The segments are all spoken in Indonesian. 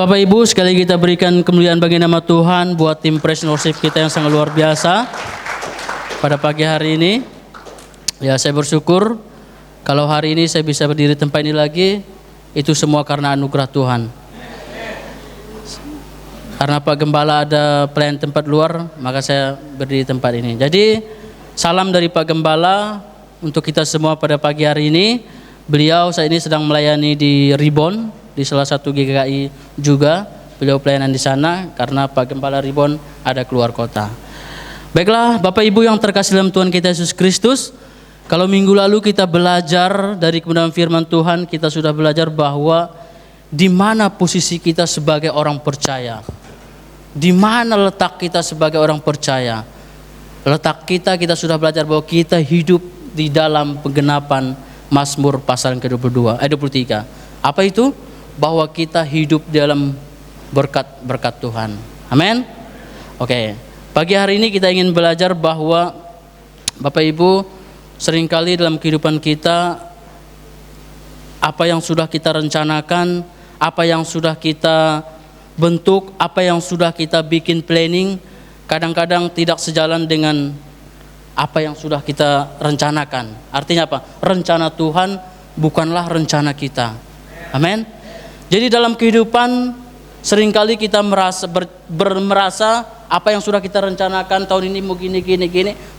Bapak Ibu, sekali kita berikan kemuliaan bagi nama Tuhan buat tim praise and worship kita yang sangat luar biasa pada pagi hari ini. Ya, saya bersyukur kalau hari ini saya bisa berdiri tempat ini lagi, itu semua karena anugerah Tuhan. Karena Pak Gembala ada plan tempat luar, maka saya berdiri tempat ini. Jadi, salam dari Pak Gembala untuk kita semua pada pagi hari ini. Beliau saat ini sedang melayani di Ribon, di salah satu GKI juga. Beliau pelayanan di sana karena Pak Gembala Ribon ada keluar kota. Baiklah, Bapak Ibu yang terkasih dalam Tuhan kita Yesus Kristus, kalau minggu lalu kita belajar dari kebenaran firman Tuhan, kita sudah belajar bahwa di mana posisi kita sebagai orang percaya. Di mana letak kita sebagai orang percaya? Letak kita sudah belajar bahwa kita hidup di dalam penggenapan Mazmur pasal yang ke-22, 23. Apa itu? Bahwa kita hidup dalam berkat-berkat Tuhan. Amin. Oke. Pagi hari ini kita ingin belajar bahwa Bapak Ibu, seringkali dalam kehidupan kita apa yang sudah kita rencanakan, apa yang sudah kita bentuk, apa yang sudah kita bikin planning, kadang-kadang tidak sejalan dengan apa yang sudah kita rencanakan. Artinya apa? Rencana Tuhan bukanlah rencana kita. Amin. Jadi dalam kehidupan seringkali kita merasa apa yang sudah kita rencanakan tahun ini mau gini,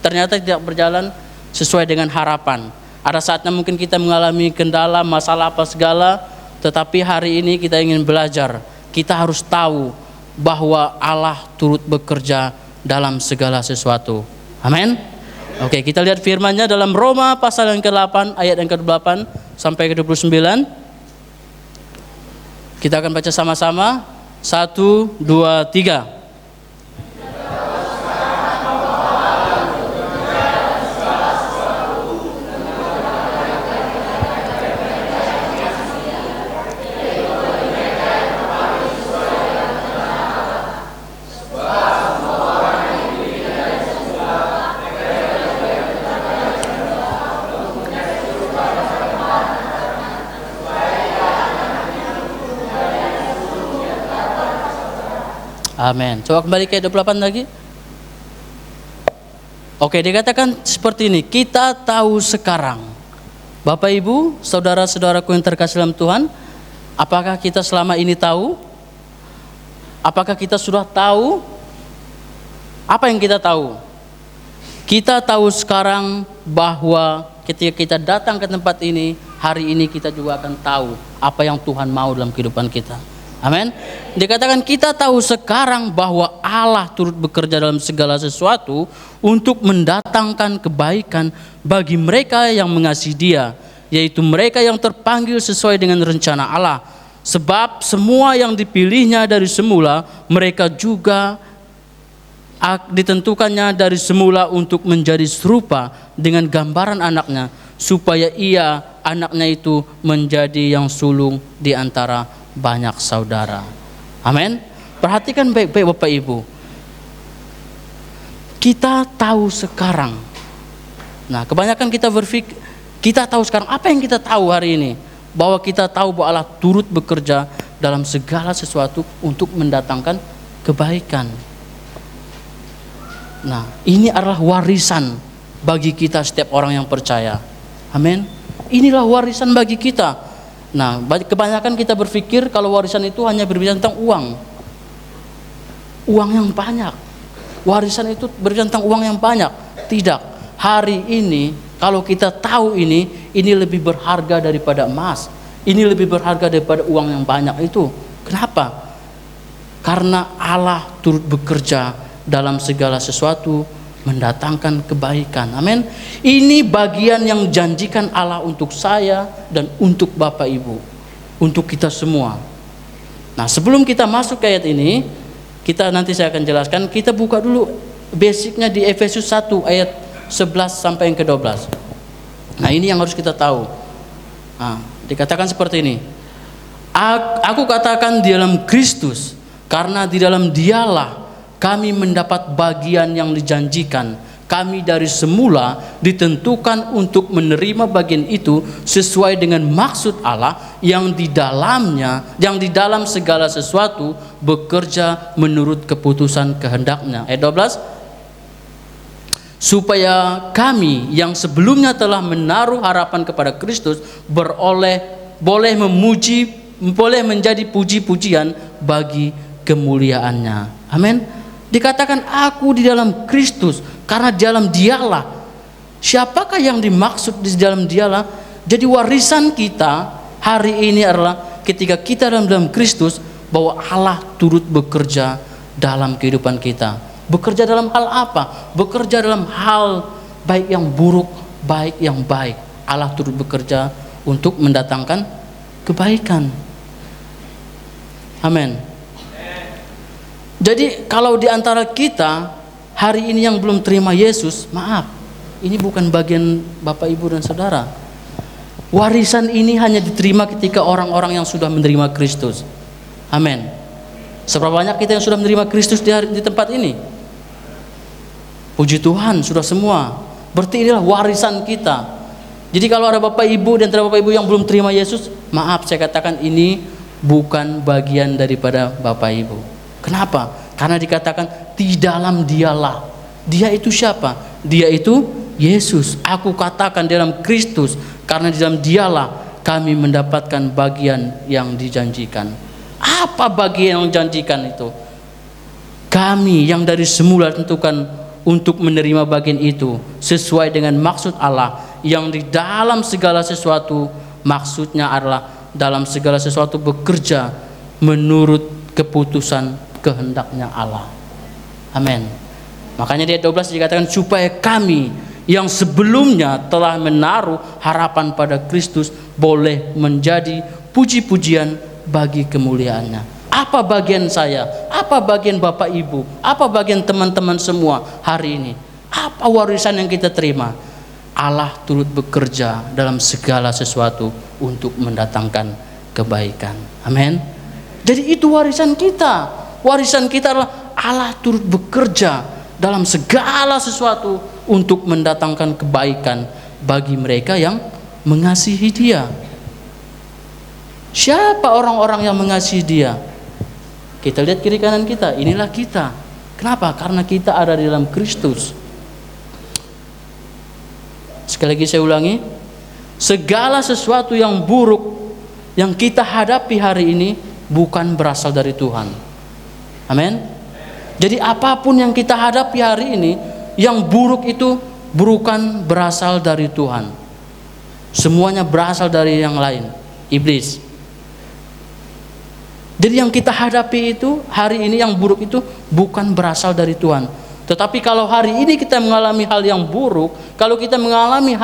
ternyata tidak berjalan sesuai dengan harapan. Ada saatnya mungkin kita mengalami kendala, masalah apa segala, tetapi hari ini kita ingin belajar. Kita harus tahu bahwa Allah turut bekerja dalam segala sesuatu. Amin. Oke, kita lihat firman-Nya dalam Roma pasal yang ke-8 ayat yang ke-8 sampai ke-29. Kita akan baca sama-sama. 1, 2, 3. Amin. Coba kembali ke 28 lagi. Oke, dikatakan seperti ini. Kita tahu sekarang. Bapak Ibu, saudara-saudaraku yang terkasih dalam Tuhan, apakah kita selama ini tahu? Apakah kita sudah tahu? Apa yang kita tahu? Kita tahu sekarang bahwa ketika kita datang ke tempat ini, hari ini kita juga akan tahu apa yang Tuhan mau dalam kehidupan kita. Amin. Dikatakan kita tahu sekarang bahwa Allah turut bekerja dalam segala sesuatu untuk mendatangkan kebaikan bagi mereka yang mengasihi Dia, yaitu mereka yang terpanggil sesuai dengan rencana Allah. Sebab semua yang dipilihnya dari semula, mereka juga ditentukannya dari semula untuk menjadi serupa dengan gambaran anaknya, supaya anaknya itu menjadi yang sulung di antara banyak saudara. Amin. Perhatikan baik-baik Bapak Ibu. Kita tahu sekarang. Nah, kebanyakan kita berpikir, kita tahu sekarang. Apa yang kita tahu hari ini? Bahwa kita tahu bahwa Allah turut bekerja dalam segala sesuatu untuk mendatangkan kebaikan. Nah, ini adalah warisan bagi kita setiap orang yang percaya. Amin. Inilah warisan bagi kita. Nah, kebanyakan kita berpikir kalau warisan itu hanya berbicara tentang uang. Uang yang banyak. Warisan itu berbicara tentang uang yang banyak. Tidak. Hari ini, kalau kita tahu ini lebih berharga daripada emas. Ini lebih berharga daripada uang yang banyak itu. Kenapa? Karena Allah turut bekerja dalam segala sesuatu, mendatangkan kebaikan. Amin. Ini bagian yang janjikan Allah untuk saya dan untuk Bapak Ibu, untuk kita semua. Nah, sebelum kita masuk ke ayat ini, nanti saya akan jelaskan. Kita buka dulu basicnya di Efesus 1 ayat 11 sampai yang ke-12. Nah, ini yang harus kita tahu. Nah, dikatakan seperti ini. Aku katakan di dalam Kristus, karena di dalam Dialah kami mendapat bagian yang dijanjikan kami dari semula ditentukan untuk menerima bagian itu sesuai dengan maksud Allah yang di dalam segala sesuatu bekerja menurut keputusan kehendaknya. Ayat 12, supaya kami yang sebelumnya telah menaruh harapan kepada Kristus boleh menjadi puji-pujian bagi kemuliaannya. Amin. Dikatakan aku di dalam Kristus, karena di dalam Dialah. Siapakah yang dimaksud di dalam Dialah? Jadi warisan kita hari ini adalah ketika kita dalam Kristus, bahwa Allah turut bekerja dalam kehidupan kita. Bekerja dalam hal apa? Bekerja dalam hal baik yang buruk, baik yang baik. Allah turut bekerja untuk mendatangkan kebaikan. Amin. Jadi kalau di antara kita hari ini yang belum terima Yesus, maaf, ini bukan bagian Bapak, Ibu, dan Saudara. Warisan ini hanya diterima ketika orang-orang yang sudah menerima Kristus. Amin. Seberapa banyak kita yang sudah menerima Kristus di tempat ini? Puji Tuhan, sudah semua. Berarti inilah warisan kita. Jadi kalau ada Bapak Ibu dan Bapak Ibu yang belum terima Yesus, maaf, saya katakan ini bukan bagian daripada Bapak Ibu. Kenapa? Karena dikatakan di dalam Dialah. Dia itu siapa? Dia itu Yesus. Aku katakan dalam Kristus, karena di dalam Dialah kami mendapatkan bagian yang dijanjikan. Apa bagian yang dijanjikan itu? Kami yang dari semula tentukan untuk menerima bagian itu sesuai dengan maksud Allah yang di dalam segala sesuatu, maksudnya adalah dalam segala sesuatu bekerja menurut keputusan kehendaknya Allah. Amin. Makanya di ayat 12 dikatakan supaya kami yang sebelumnya telah menaruh harapan pada Kristus boleh menjadi puji-pujian bagi kemuliaannya. Apa bagian saya? Apa bagian Bapak Ibu? Apa bagian teman-teman semua hari ini? Apa warisan yang kita terima? Allah turut bekerja dalam segala sesuatu untuk mendatangkan kebaikan. Amin. Jadi itu warisan kita. Warisan kita adalah Allah turut bekerja dalam segala sesuatu untuk mendatangkan kebaikan bagi mereka yang mengasihi Dia. Siapa orang-orang yang mengasihi Dia? Kita lihat kiri kanan kita, inilah kita. Kenapa? Karena kita ada di dalam Kristus. Sekali lagi saya ulangi, segala sesuatu yang buruk yang kita hadapi hari ini bukan berasal dari Tuhan. Amin. Jadi apapun yang kita hadapi hari ini, yang buruk itu bukan berasal dari Tuhan. Semuanya berasal dari yang lain, iblis. Jadi yang kita hadapi itu hari ini yang buruk itu bukan berasal dari Tuhan. Tetapi kalau hari ini kita mengalami hal yang buruk, kalau kita mengalami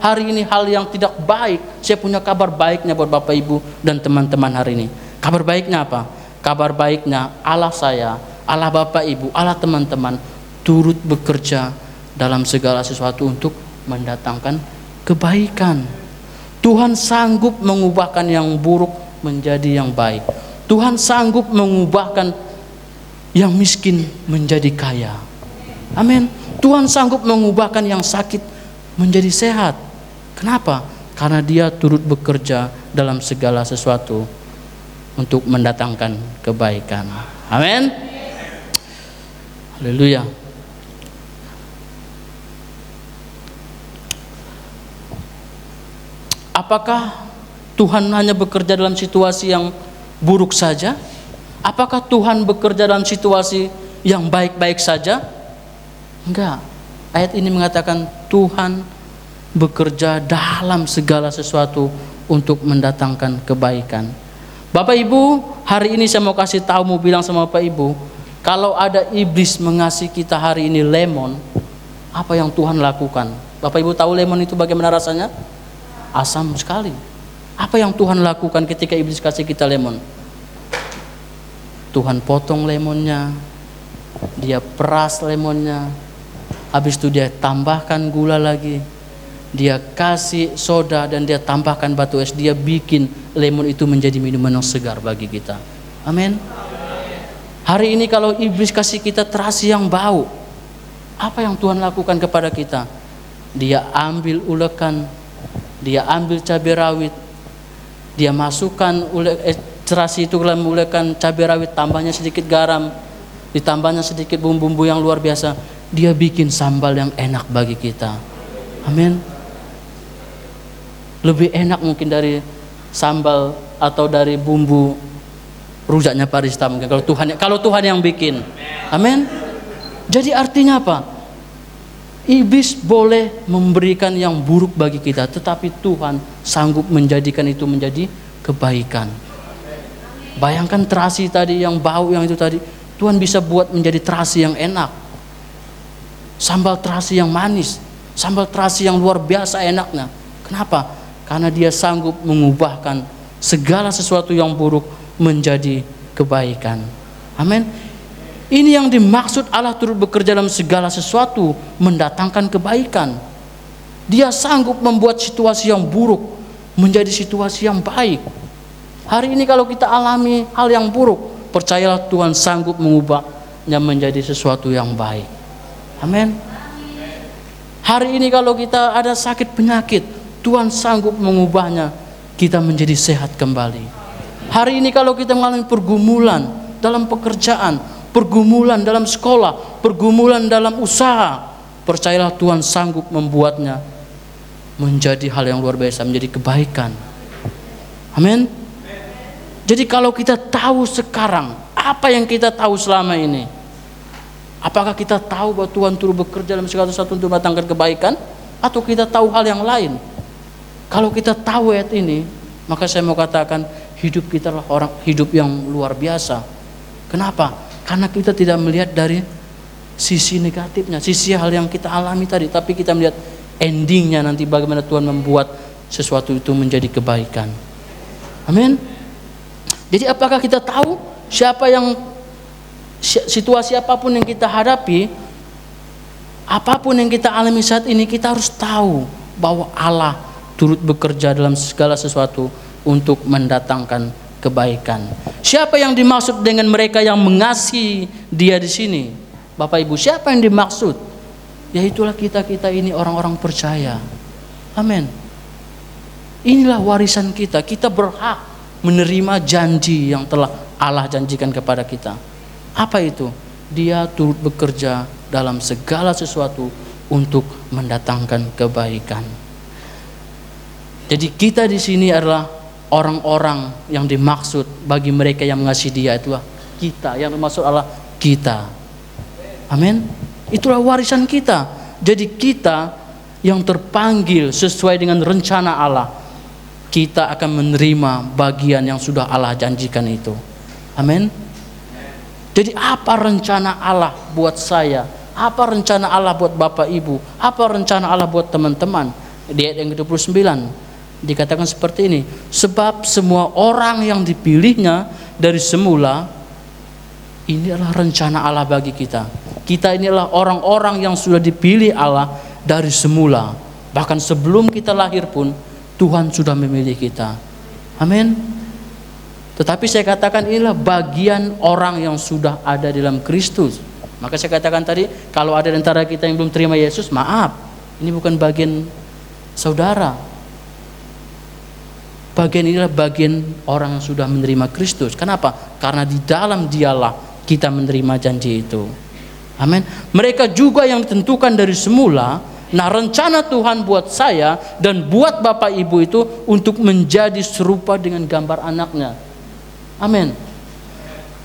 hari ini hal yang tidak baik, saya punya kabar baiknya buat Bapak Ibu dan teman-teman hari ini. Kabar baiknya apa? Kabar baiknya Allah saya, Allah Bapak Ibu, Allah teman-teman turut bekerja dalam segala sesuatu untuk mendatangkan kebaikan. Tuhan sanggup mengubahkan yang buruk menjadi yang baik. Tuhan sanggup mengubahkan yang miskin menjadi kaya. Amin. Tuhan sanggup mengubahkan yang sakit menjadi sehat. Kenapa? Karena Dia turut bekerja dalam segala sesuatu untuk mendatangkan kebaikan. Amin. Haleluya. Apakah Tuhan hanya bekerja dalam situasi yang buruk saja? Apakah Tuhan bekerja dalam situasi yang baik-baik saja? Enggak. Ayat ini mengatakan Tuhan bekerja dalam segala sesuatu untuk mendatangkan kebaikan. Bapak Ibu, hari ini saya mau kasih tahu, mau bilang sama Bapak Ibu, kalau ada iblis mengasihi kita hari ini lemon, apa yang Tuhan lakukan? Bapak Ibu tahu lemon itu bagaimana rasanya? Asam sekali. Apa yang Tuhan lakukan ketika iblis kasih kita lemon? Tuhan potong lemonnya, Dia peras lemonnya, habis itu Dia tambahkan gula lagi, Dia kasih soda dan Dia tambahkan batu es. Dia bikin lemon itu menjadi minuman yang segar bagi kita. Amin. Hari ini kalau iblis kasih kita terasi yang bau, Apa yang Tuhan lakukan kepada kita? Dia ambil ulekan, dia ambil cabai rawit, dia masukkan terasi itu dalam ulekan cabai rawit, tambahnya sedikit garam, ditambahnya sedikit bumbu-bumbu yang luar biasa. Dia bikin sambal yang enak bagi kita. Amin. Lebih enak mungkin dari sambal atau dari bumbu rujaknya Pak Rista mungkin kalau Tuhan yang bikin. Amin. Jadi artinya apa? Iblis boleh memberikan yang buruk bagi kita, tetapi Tuhan sanggup menjadikan itu menjadi kebaikan. Bayangkan terasi tadi yang bau yang itu tadi, Tuhan bisa buat menjadi terasi yang enak. Sambal terasi yang manis, sambal terasi yang luar biasa enaknya. Kenapa? Karena dia sanggup mengubahkan segala sesuatu yang buruk menjadi kebaikan. Amin. Ini yang dimaksud Allah turut bekerja dalam segala sesuatu mendatangkan kebaikan. Dia sanggup membuat situasi yang buruk menjadi situasi yang baik. Hari ini kalau kita alami hal yang buruk, percayalah Tuhan sanggup mengubahnya menjadi sesuatu yang baik. Amin. Hari ini kalau kita ada sakit penyakit, Tuhan sanggup mengubahnya kita menjadi sehat kembali. Hari ini kalau kita mengalami pergumulan dalam pekerjaan, pergumulan dalam sekolah, pergumulan dalam usaha, percayalah Tuhan sanggup membuatnya menjadi hal yang luar biasa, menjadi kebaikan. Amin. Jadi kalau kita tahu sekarang apa yang kita tahu selama ini, apakah kita tahu bahwa Tuhan turut bekerja dalam segala sesuatu untuk mendatangkan kebaikan, atau kita tahu hal yang lain? Kalau kita tahu ayat ini, maka saya mau katakan hidup kita adalah orang hidup yang luar biasa. Kenapa? Karena kita tidak melihat dari sisi negatifnya, sisi hal yang kita alami tadi, tapi kita melihat endingnya nanti bagaimana Tuhan membuat sesuatu itu menjadi kebaikan. Amin. Jadi apakah kita tahu situasi apapun yang kita hadapi, apapun yang kita alami saat ini, kita harus tahu bahwa Allah turut bekerja dalam segala sesuatu untuk mendatangkan kebaikan. Siapa yang dimaksud dengan mereka yang mengasihi Dia di sini? Bapak Ibu, siapa yang dimaksud? Yaitulah kita ini orang-orang percaya. Amin. Inilah warisan kita. Kita berhak menerima janji yang telah Allah janjikan kepada kita. Apa itu? Dia turut bekerja dalam segala sesuatu untuk mendatangkan kebaikan. Jadi kita di sini adalah orang-orang yang dimaksud bagi mereka yang mengasihi Dia, itulah kita. Yang dimaksud Allah kita. Amin. Itulah warisan kita. Jadi kita yang terpanggil sesuai dengan rencana Allah, kita akan menerima bagian yang sudah Allah janjikan itu. Amin. Jadi apa rencana Allah buat saya? Apa rencana Allah buat Bapak Ibu? Apa rencana Allah buat teman-teman? Di ayat yang ke-29 dikatakan seperti ini. Sebab semua orang yang dipilihnya dari semula, ini adalah rencana Allah bagi kita. Kita ini adalah orang-orang yang sudah dipilih Allah dari semula. Bahkan sebelum kita lahir pun Tuhan sudah memilih kita. Amin. Tetapi saya katakan inilah bagian orang yang sudah ada dalam Kristus. Maka saya katakan tadi, kalau ada di antara kita yang belum terima Yesus, maaf, ini bukan bagian saudara. Bagian inilah bagian orang yang sudah menerima Kristus. Kenapa? Karena di dalam Dialah kita menerima janji itu. Amin. Mereka juga yang ditentukan dari semula. Nah, rencana Tuhan buat saya dan buat Bapak Ibu itu untuk menjadi serupa dengan gambar anaknya. Amin.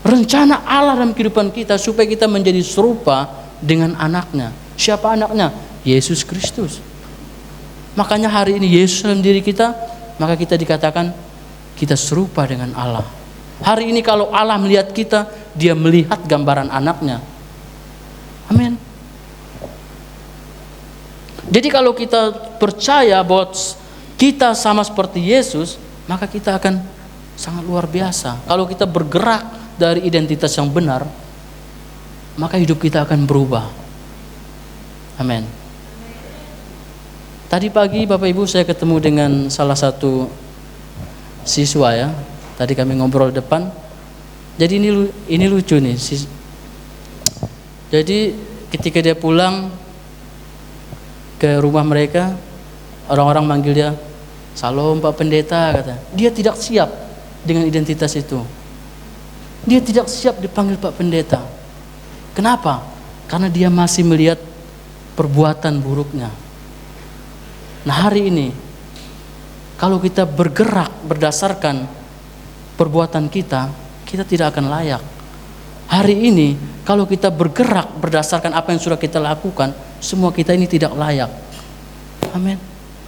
Rencana Allah dalam kehidupan kita supaya kita menjadi serupa dengan anaknya. Siapa anaknya? Yesus Kristus. Makanya hari ini Yesus dalam diri kita, maka kita dikatakan kita serupa dengan Allah. Hari ini kalau Allah melihat kita, Dia melihat gambaran anaknya. Amin. Jadi kalau kita percaya bahwa kita sama seperti Yesus, maka kita akan sangat luar biasa. Kalau kita bergerak dari identitas yang benar, maka hidup kita akan berubah. Amin. Tadi pagi Bapak Ibu saya ketemu dengan salah satu siswa ya. Tadi kami ngobrol depan. Jadi ini lucu nih. Jadi Ketika dia pulang ke rumah mereka, orang-orang manggil dia, "Salam Pak Pendeta," kata. Dia tidak siap dengan identitas itu. Dia tidak siap dipanggil Pak Pendeta. Kenapa? Karena dia masih melihat perbuatan buruknya. Nah, hari ini kalau kita bergerak berdasarkan perbuatan kita, kita tidak akan layak. Hari ini kalau kita bergerak berdasarkan apa yang sudah kita lakukan, semua kita ini tidak layak. Amin.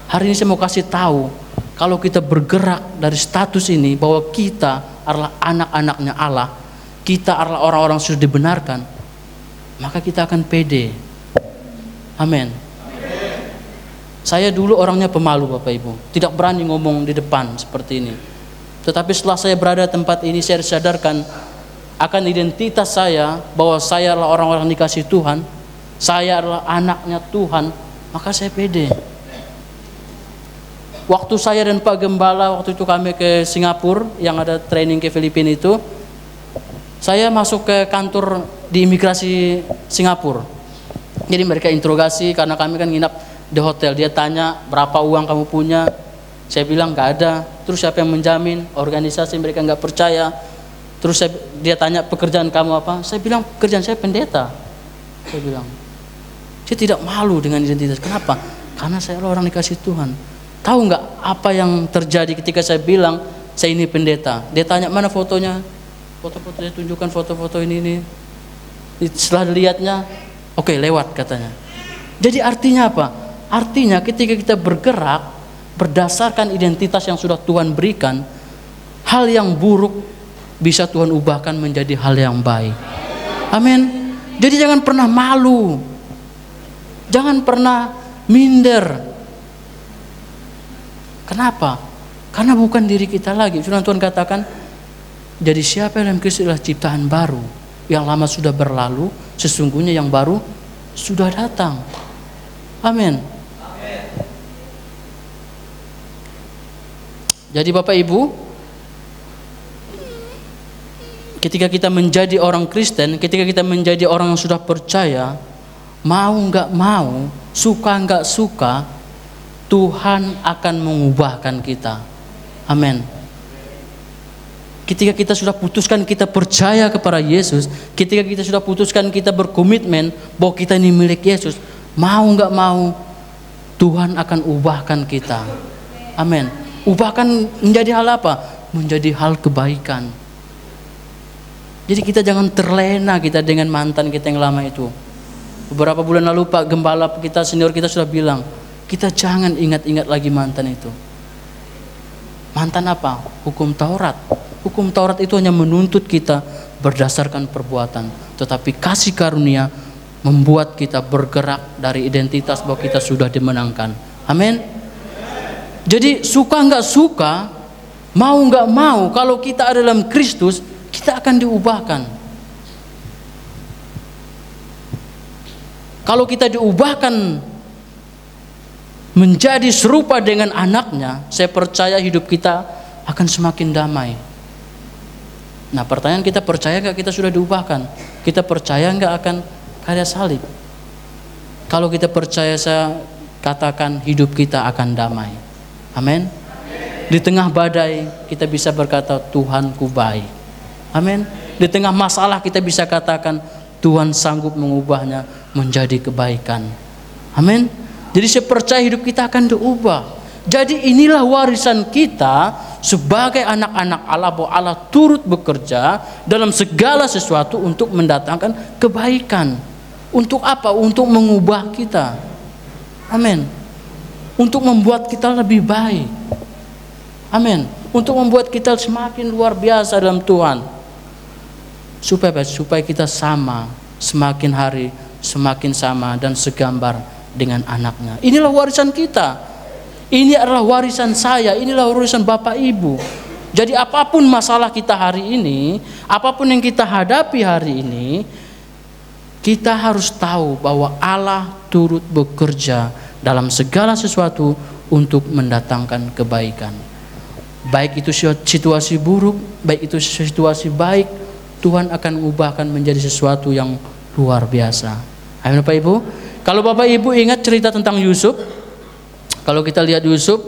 Hari ini saya mau kasih tahu, kalau kita bergerak dari status ini bahwa kita adalah anak-anaknya Allah, kita adalah orang-orang yang sudah dibenarkan, maka kita akan pede. Amin. Saya dulu orangnya pemalu Bapak Ibu, tidak berani ngomong di depan seperti ini. Tetapi setelah saya berada di tempat ini, saya disadarkan akan identitas saya, bahwa saya adalah orang-orang dikasih Tuhan, saya adalah anaknya Tuhan, maka saya pede. Waktu saya dan Pak Gembala, waktu itu kami ke Singapura, yang ada training ke Filipina itu, saya masuk ke kantor di imigrasi Singapura. Jadi mereka interogasi, karena kami kan nginap di hotel. Dia tanya, "Berapa uang kamu punya?" Saya bilang, "Nggak ada." Terus siapa yang menjamin? Organisasi mereka nggak percaya. Terus dia tanya, "Pekerjaan kamu apa?" Saya bilang, "Pekerjaan saya pendeta." Saya bilang, saya tidak malu dengan identitas. Kenapa? Karena saya adalah orang dikasih Tuhan. Tahu nggak apa yang terjadi ketika saya bilang saya ini pendeta? Dia tanya, "Mana fotonya?" Foto-foto, saya tunjukkan foto-foto ini. Setelah dilihatnya, "Oke, lewat," katanya. Jadi artinya apa? Artinya ketika kita bergerak berdasarkan identitas yang sudah Tuhan berikan, hal yang buruk bisa Tuhan ubahkan menjadi hal yang baik. Amin. Jadi jangan pernah malu, jangan pernah minder. Kenapa? Karena bukan diri kita lagi. Firman Tuhan katakan, "Jadi siapa yang dalam Kristus adalah ciptaan baru, yang lama sudah berlalu, sesungguhnya yang baru sudah datang." Amin. Jadi Bapak Ibu, ketika kita menjadi orang Kristen, ketika kita menjadi orang yang sudah percaya, mau nggak mau, suka nggak suka, Tuhan akan mengubahkan kita. Amin. Ketika kita sudah putuskan kita percaya kepada Yesus, ketika kita sudah putuskan kita berkomitmen bahwa kita ini milik Yesus, mau nggak mau, Tuhan akan ubahkan kita. Amin. Ubahkan menjadi hal apa? Menjadi hal kebaikan. Jadi kita jangan terlena kita dengan mantan kita yang lama itu. Beberapa bulan lalu Pak Gembala kita, senior kita sudah bilang, kita jangan ingat-ingat lagi mantan itu. Mantan apa? Hukum Taurat. Hukum Taurat itu hanya menuntut kita berdasarkan perbuatan, tetapi kasih karunia membuat kita bergerak dari identitas bahwa kita sudah dimenangkan. Amin. Jadi suka nggak suka, mau nggak mau, kalau kita ada dalam Kristus, kita akan diubahkan. Kalau kita diubahkan menjadi serupa dengan anaknya, saya percaya hidup kita akan semakin damai. Nah, pertanyaan, kita percaya nggak kita sudah diubahkan? Kita percaya nggak akan karya salib? Kalau kita percaya, saya katakan hidup kita akan damai. Amin. Di tengah badai kita bisa berkata, Tuhanku baik. Amin. Di tengah masalah kita bisa katakan, Tuhan sanggup mengubahnya menjadi kebaikan. Amin. Jadi saya percaya hidup kita akan diubah. Jadi inilah warisan kita sebagai anak-anak Allah, bahwa Allah turut bekerja dalam segala sesuatu untuk mendatangkan kebaikan. Untuk apa? Untuk mengubah kita. Amin. Untuk membuat kita lebih baik. Amin. Untuk membuat kita semakin luar biasa dalam Tuhan. Supaya kita sama, semakin hari semakin sama dan segambar dengan anaknya. Inilah warisan kita. Ini adalah warisan saya, inilah warisan Bapak Ibu. Jadi apapun masalah kita hari ini, apapun yang kita hadapi hari ini, kita harus tahu bahwa Allah turut bekerja dalam segala sesuatu untuk mendatangkan kebaikan. Baik itu situasi buruk, baik itu situasi baik, Tuhan akan mengubahkan menjadi sesuatu yang luar biasa. Amin Bapak Ibu. Kalau Bapak Ibu ingat cerita tentang Yusuf, kalau kita lihat Yusuf,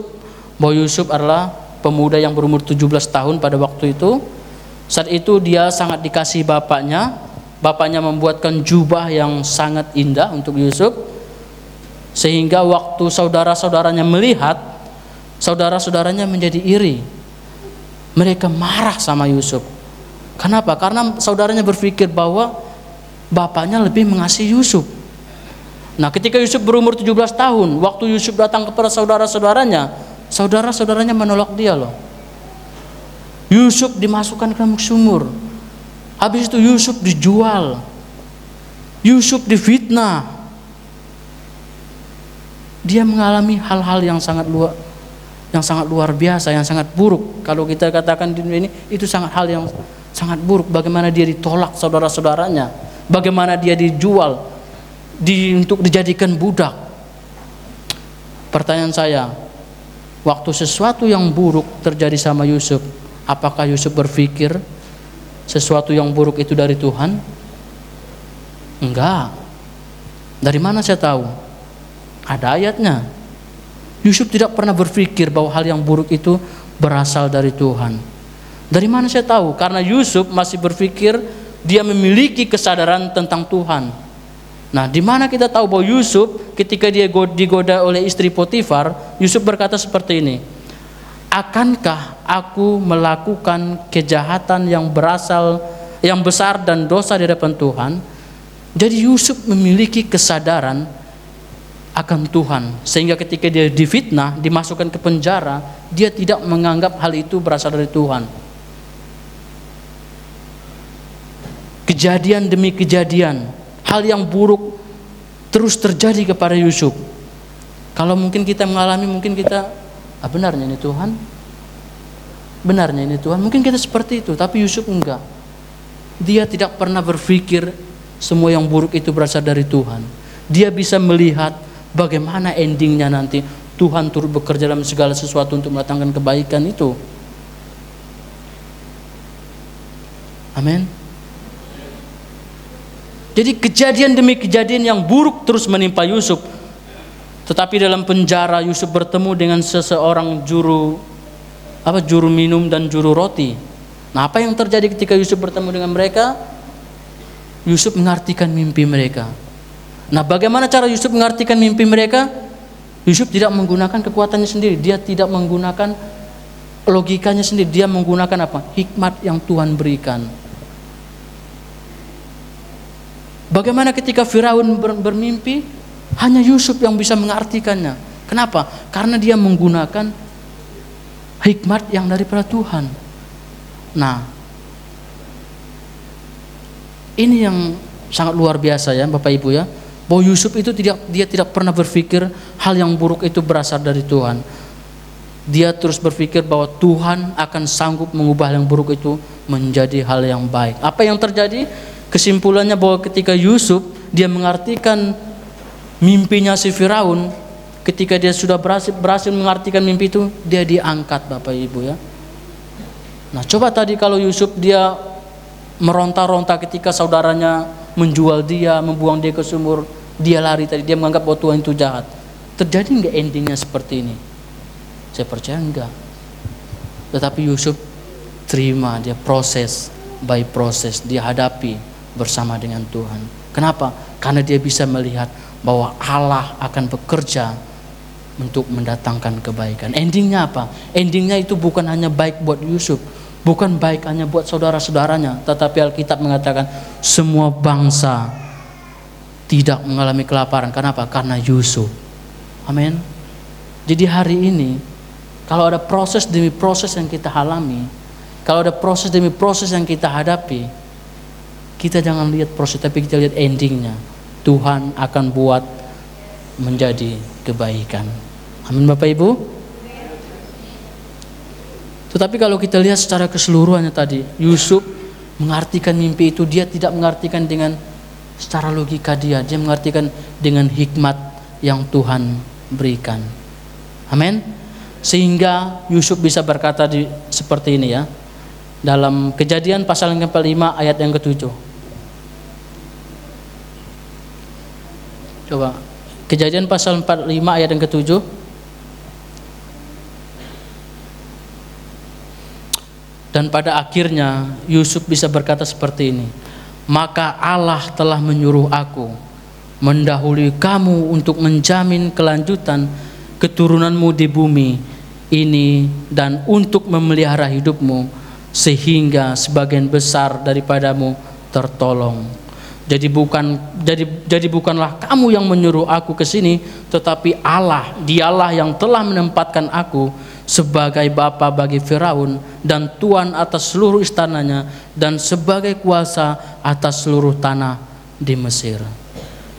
bahwa Yusuf adalah pemuda yang berumur 17 tahun pada waktu itu. Saat itu dia sangat dikasihi bapaknya. Bapaknya membuatkan jubah yang sangat indah untuk Yusuf, sehingga waktu saudara-saudaranya melihat, saudara-saudaranya menjadi iri. Mereka marah sama Yusuf. Kenapa? Karena saudaranya berpikir bahwa bapaknya lebih mengasihi Yusuf. Nah, ketika Yusuf berumur 17 tahun, waktu Yusuf datang kepada saudara-saudaranya, saudara-saudaranya menolak dia loh. Yusuf dimasukkan ke dalam sumur. Habis itu Yusuf dijual. Yusuf difitnah. Dia mengalami hal-hal yang sangat luar biasa, yang sangat buruk. Kalau kita katakan di dunia ini, itu hal yang sangat buruk. Bagaimana dia ditolak saudara-saudaranya, bagaimana dia dijual, untuk dijadikan budak. Pertanyaan saya, waktu sesuatu yang buruk terjadi sama Yusuf, apakah Yusuf berpikir sesuatu yang buruk itu dari Tuhan? Enggak. Dari mana saya tahu? Ada ayatnya. Yusuf tidak pernah berpikir bahwa hal yang buruk itu berasal dari Tuhan. Dari mana saya tahu? Karena Yusuf masih berpikir dia memiliki kesadaran tentang Tuhan. Nah, di mana kita tahu bahwa Yusuf ketika dia digoda oleh istri Potifar, Yusuf berkata seperti ini, akankah aku melakukan kejahatan yang besar dan dosa di hadapan Tuhan? Jadi Yusuf memiliki kesadaran akan Tuhan, sehingga ketika dia difitnah, dimasukkan ke penjara, dia tidak menganggap hal itu berasal dari Tuhan. Kejadian demi kejadian, hal yang buruk terus terjadi kepada Yusuf. Kalau mungkin kita mengalami, mungkin kita benarnya ini Tuhan, benarnya ini Tuhan, mungkin kita seperti itu. Tapi Yusuf enggak. Dia tidak pernah berpikir semua yang buruk itu berasal dari Tuhan. Dia bisa melihat bagaimana endingnya nanti. Tuhan turut bekerja dalam segala sesuatu untuk mendatangkan kebaikan itu. Amin. Jadi kejadian demi kejadian yang buruk terus menimpa Yusuf. Tetapi dalam penjara Yusuf bertemu dengan seseorang juru minum dan juru roti. Nah, apa yang terjadi ketika Yusuf bertemu dengan mereka? Yusuf mengartikan mimpi mereka. Nah, bagaimana cara Yusuf mengartikan mimpi mereka? Yusuf tidak menggunakan kekuatannya sendiri, dia tidak menggunakan logikanya sendiri, dia menggunakan apa? Hikmat yang Tuhan berikan. Bagaimana ketika Firaun bermimpi? Hanya Yusuf yang bisa mengartikannya. Kenapa? Karena dia menggunakan hikmat yang daripada Tuhan. Nah, ini yang sangat luar biasa ya Bapak Ibu ya. Bahwa Yusuf itu dia tidak pernah berpikir hal yang buruk itu berasal dari Tuhan. Dia terus berpikir bahwa Tuhan akan sanggup mengubah yang buruk itu menjadi hal yang baik. Apa yang terjadi? Kesimpulannya bahwa ketika Yusuf dia mengartikan mimpinya si Firaun, ketika dia sudah berhasil mengartikan mimpi itu, dia diangkat Bapak Ibu ya. Nah, coba tadi kalau Yusuf dia meronta-ronta ketika saudaranya menjual dia, membuang dia ke sumur, dia lari tadi, dia menganggap bahwa Tuhan itu jahat. Terjadi enggak endingnya seperti ini? Saya percaya enggak. Tetapi Yusuf terima, dia proses by proses, dia hadapi bersama dengan Tuhan. Kenapa? Karena dia bisa melihat bahwa Allah akan bekerja untuk mendatangkan kebaikan. Endingnya apa? Endingnya itu bukan hanya baik buat Yusuf, bukan baik hanya buat saudara-saudaranya, tetapi Alkitab mengatakan semua bangsa tidak mengalami kelaparan. Kenapa? Karena Yusuf. Amin. Jadi hari ini kalau ada proses demi proses yang kita alami, kalau ada proses demi proses yang kita hadapi, kita jangan lihat proses, tapi kita lihat endingnya. Tuhan akan buat menjadi kebaikan. Amin Bapak Ibu. Tetapi kalau kita lihat secara keseluruhannya tadi, Yusuf mengartikan mimpi itu, dia tidak mengartikan dengan secara logika dia mengartikan dengan hikmat yang Tuhan berikan. Amin. Sehingga Yusuf bisa berkata seperti ini ya, dalam Kejadian pasal yang ke-5 ayat yang ke-7. Coba Kejadian pasal 45 ayat yang ke-7. Dan pada akhirnya Yusuf bisa berkata seperti ini, maka Allah telah menyuruh aku mendahului kamu untuk menjamin kelanjutan keturunanmu di bumi ini dan untuk memelihara hidupmu sehingga sebagian besar daripadamu tertolong. Jadi bukanlah kamu yang menyuruh aku ke sini, tetapi Allah, dialah yang telah menempatkan aku sebagai bapa bagi Firaun dan tuan atas seluruh istananya dan sebagai kuasa atas seluruh tanah di Mesir.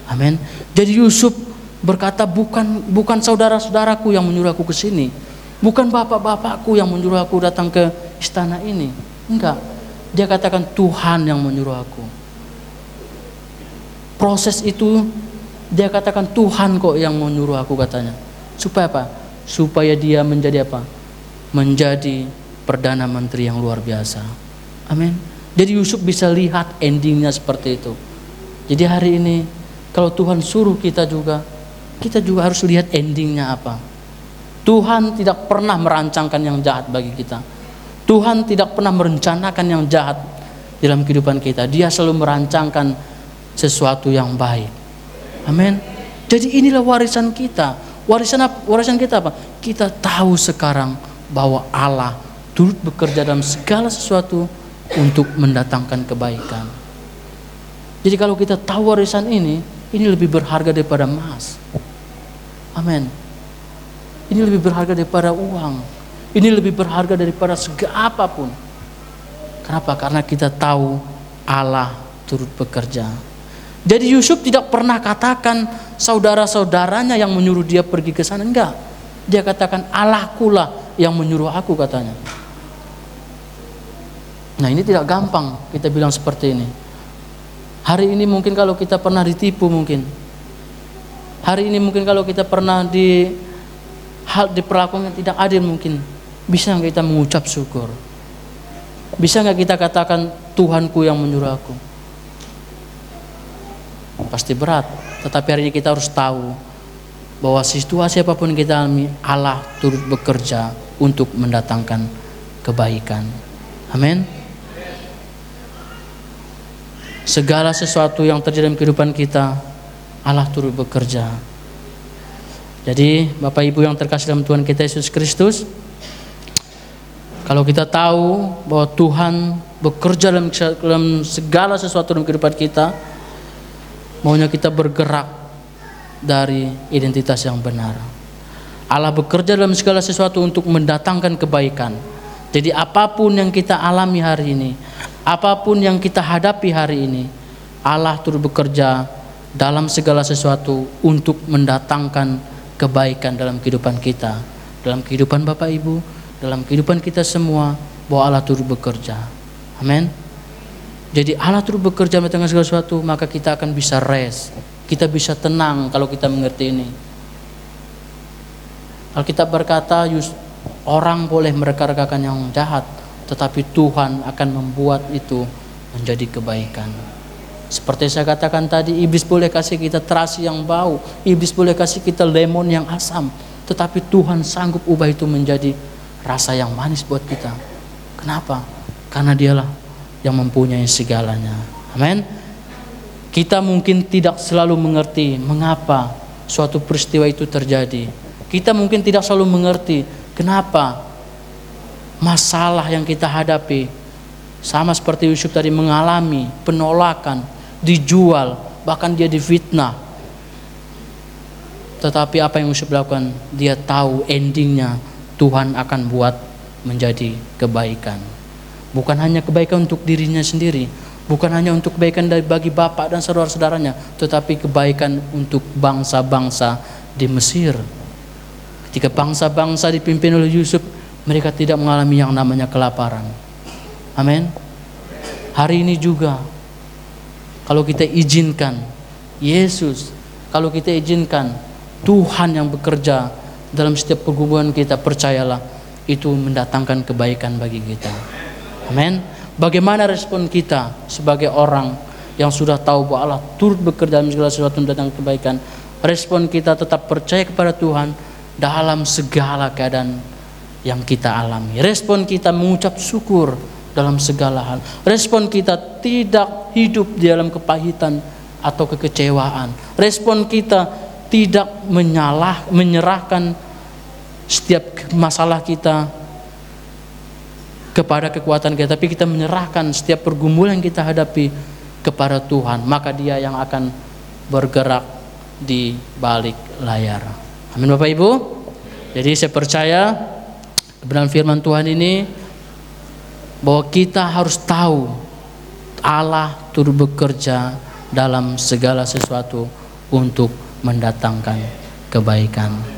Amin. Jadi Yusuf berkata, bukan saudara-saudaraku yang menyuruh aku ke sini, bukan bapak-bapakku yang menyuruh aku datang ke istana ini. Enggak. Dia katakan Tuhan yang menyuruh aku. Proses itu dia katakan Tuhan kok yang menyuruh aku, katanya. Supaya apa? Supaya dia menjadi apa? Menjadi Perdana Menteri yang luar biasa. Amin. Jadi Yusuf bisa lihat endingnya seperti itu. Jadi hari ini kalau Tuhan suruh kita juga harus lihat endingnya apa. Tuhan tidak pernah merancangkan yang jahat bagi kita. Tuhan tidak pernah merencanakan yang jahat dalam kehidupan kita. Dia selalu merancangkan sesuatu yang baik. Amin. Jadi inilah warisan kita. Warisan kita apa? Kita tahu sekarang bahwa Allah turut bekerja dalam segala sesuatu untuk mendatangkan kebaikan. Jadi kalau kita tahu warisan ini lebih berharga daripada emas. Amin. Ini lebih berharga daripada uang. Ini lebih berharga daripada segala apapun. Kenapa? Karena kita tahu Allah turut bekerja. Jadi Yusuf tidak pernah katakan saudara-saudaranya yang menyuruh dia pergi ke sana. Enggak. Dia katakan Allahkulah yang menyuruh aku, katanya. Nah, ini tidak gampang kita bilang seperti ini. Hari ini mungkin kalau kita pernah ditipu mungkin. Hari ini mungkin kalau kita pernah diperlakukan yang tidak adil mungkin. Bisa nggak kita mengucap syukur? Bisa nggak kita katakan Tuhanku yang menyuruh aku? Pasti berat. Tetapi hari ini kita harus tahu bahwa situasi apapun kita alami, Allah turut bekerja untuk mendatangkan kebaikan. Amin. Segala sesuatu yang terjadi dalam kehidupan kita, Allah turut bekerja. Jadi Bapak Ibu yang terkasih dalam Tuhan kita Yesus Kristus, kalau kita tahu bahwa Tuhan bekerja dalam segala sesuatu dalam kehidupan kita, maunya kita bergerak dari identitas yang benar. Allah bekerja dalam segala sesuatu untuk mendatangkan kebaikan. Jadi apapun yang kita alami hari ini, apapun yang kita hadapi hari ini, Allah turut bekerja dalam segala sesuatu untuk mendatangkan kebaikan dalam kehidupan kita, dalam kehidupan Bapak Ibu, dalam kehidupan kita semua, bahwa Allah turut bekerja. Amin. Jadi Allah turut bekerja mendatangkan segala sesuatu, maka kita akan bisa rest, kita bisa tenang kalau kita mengerti ini. Alkitab berkata, orang boleh mereka-rekakan yang jahat, tetapi Tuhan akan membuat itu menjadi kebaikan. Seperti saya katakan tadi, iblis boleh kasih kita terasi yang bau, iblis boleh kasih kita lemon yang asam, tetapi Tuhan sanggup ubah itu menjadi rasa yang manis buat kita. Kenapa? Karena Dialah yang mempunyai segalanya. Amin. Kita mungkin tidak selalu mengerti mengapa suatu peristiwa itu terjadi. Kita mungkin tidak selalu mengerti kenapa masalah yang kita hadapi, sama seperti Yusuf tadi, mengalami penolakan, dijual, bahkan dia difitnah. Tetapi apa yang Yusuf lakukan? Dia tahu endingnya Tuhan akan buat menjadi kebaikan. Bukan hanya kebaikan untuk dirinya sendiri, bukan hanya untuk kebaikan bagi bapak dan saudara-saudaranya, tetapi kebaikan untuk bangsa-bangsa di Mesir. Ketika bangsa-bangsa dipimpin oleh Yusuf, mereka tidak mengalami yang namanya kelaparan. Amin. Hari ini juga, kalau kita izinkan Yesus, kalau kita izinkan Tuhan yang bekerja dalam setiap hubungan kita, percayalah itu mendatangkan kebaikan bagi kita. Amin. Bagaimana respon kita sebagai orang yang sudah tahu bahwa Allah turut bekerja dalam segala sesuatu mendatangkan kebaikan? Respon kita tetap percaya kepada Tuhan dalam segala keadaan yang kita alami. Respon kita mengucap syukur dalam segala hal. Respon kita tidak hidup di dalam kepahitan atau kekecewaan. Respon kita tidak menyerahkan setiap masalah kita kepada kekuatan kita, tapi kita menyerahkan setiap pergumulan yang kita hadapi kepada Tuhan. Maka Dia yang akan bergerak di balik layar. Amin Bapak Ibu. Jadi saya percaya kebenaran firman Tuhan ini, bahwa kita harus tahu Allah turut bekerja dalam segala sesuatu untuk mendatangkan kebaikan.